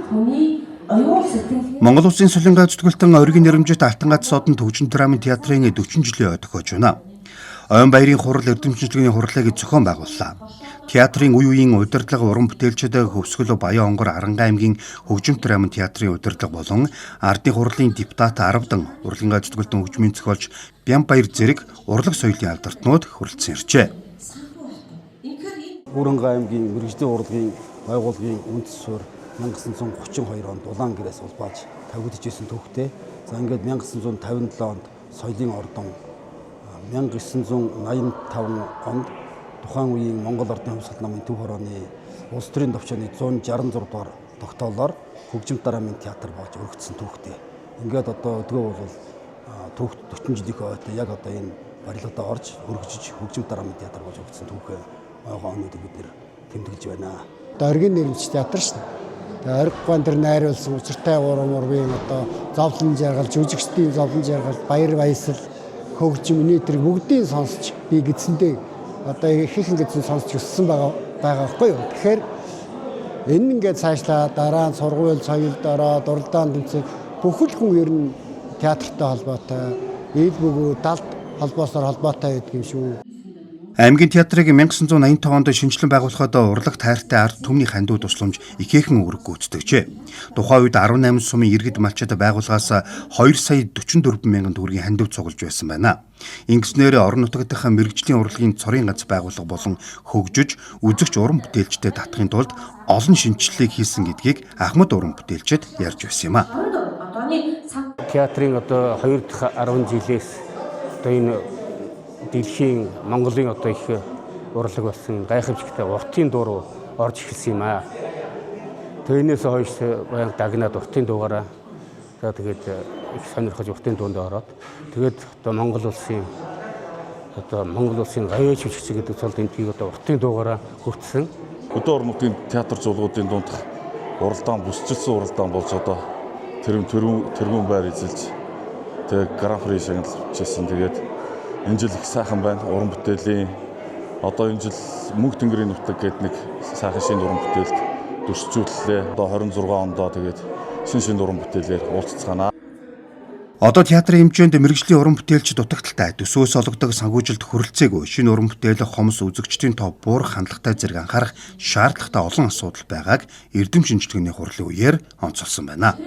Монгол Улсын Солингаа зүтгэлтэн оргийн нэрэмжит Алтангац содон төвчөн драмын театрын 40 жилийн ой тохиож байна. Ойн баярын хурал эрдэмтдийн хурлыг зохион байгууллаа. Театрын үе үеийн удирдлага уран бүтээлчид Хөвсгөл Баян Онгор Аранга аймгийн хөгжим драмын театрын удирдлага болон ардын хурлын депутат 10 урлагийн зүтгэлтэн хөгжмийн зохиолч Бямбаяр зэрэг урлаг соёлын алдартнууд хүрэлцэн иржээ. Аранга аймгийн мэргэжлийн урлагийн байгууллагын үндэс суурь 1932 онд Улаан гэрээс улбааж тавигдчихсэн төвхтэй. За ингээд 1957 онд соёлын ордон, 1985 онд тухайн үеийн Монгол Ардын Хувьсгал намын төв хорооны улс төрийн төвчөөний 166 дугаар тогтоолоор хөгжим драмын театр болж өргөцсөн төвхтэй. Ингээд одоо өдгөө бол төвхт 40 жилийнхээ ойтой яг одоо энэ барилгадаа орж өргөжж хөгжим драмын театр болж өргөцсөн төвхөө ойгоо онуудыг бид нэр тэмдэглэж байна. Оргийн нэрмж театр шүү дээ. Оргигуун дээр найруулсан учиртай урам урмын одоо зовлон жаргал, жүжигчдийн зовлон жаргал, баяр баясгал, хөгжим нийтрэг бүгдийг сонсч би гэдсэндээ одоо ихэнх гэдсэн сонсч өссөн байгаа байхгүй юу. Тэгэхээр энэ ингээд цаашлаа дараа нь сургууль, соёлд ороод, уралдаан тэмцээн бүхэл хүн ер нь театртай холбоотой, ил бүгөө далд холбоосоор холбоотой байдаг юм шүү. Аймгийн театрыг 1985 онд шинжилэн байгуулахад урлаг тайртай ард түмний хандив тусламж ихээхэн үүрэг гүйцэтгэжээ. Тухайн үед 18 сумын иргэд малчид байгууллагаас 2 сая 44 мянган төгрөгийн хандив цуглаж байсан байна. Ингэснээр орон нутаг дахь мэргэжлийн урлагийн цорын гац байгууллага болон хөгжиж, үзэгч уран бүтээлчдэд татахын тулд олон шинжилгээг хийсэн гэдгийг Ахмад уран бүтээлчид ярьж байсан юм а. Театрын одоо 2 дахь 10 жилээс одоо энэ дэлхийн Монголын одоо их урлаг болсон гайхамшигтай уртын дуу руу орж эхэлсэн юм аа. Тэрнээс хойш баян дагнаад уртын дуугаараа за тэгээд их сонирхож уртын дуунд ороод тэгээд одоо Монгол улсын гаяч хүчтэй гэдэг цол тэмдгийг одоо уртын дуугаараа хүртсэн. Өдөө орон нутгийн театр зургуудын дунд уралдаан бүсчилсэн уралдаан болж одоо тэргүүн байр эзэлж тэгээд гран при шагналжсэн. Тэгээд энэ жил их сайхан байна. Уран бүтээлийн одоо энэ жил Мөнх тэнгэрийн нутаг гэдэг нэг сайхан шинэ уран бүтээлд дүрсжүүллээ. Одоо 26 ондоо тэгээд шинэ уран бүтээлээр уулзцгаана. Одоо театрын хэмжээнд мэргэжлийн уран бүтээлч дутагдaltaй төсөөс олгодог санхүүжилт хүрэлцээгүй шинэ уран бүтээл хомс үзэгчдийн тов буурах хандлагатай зэрэг анхаарах шаардлагатай олон асуудал байгааг эрдэм шинжилгээний хурлын үеэр онцолсон байна.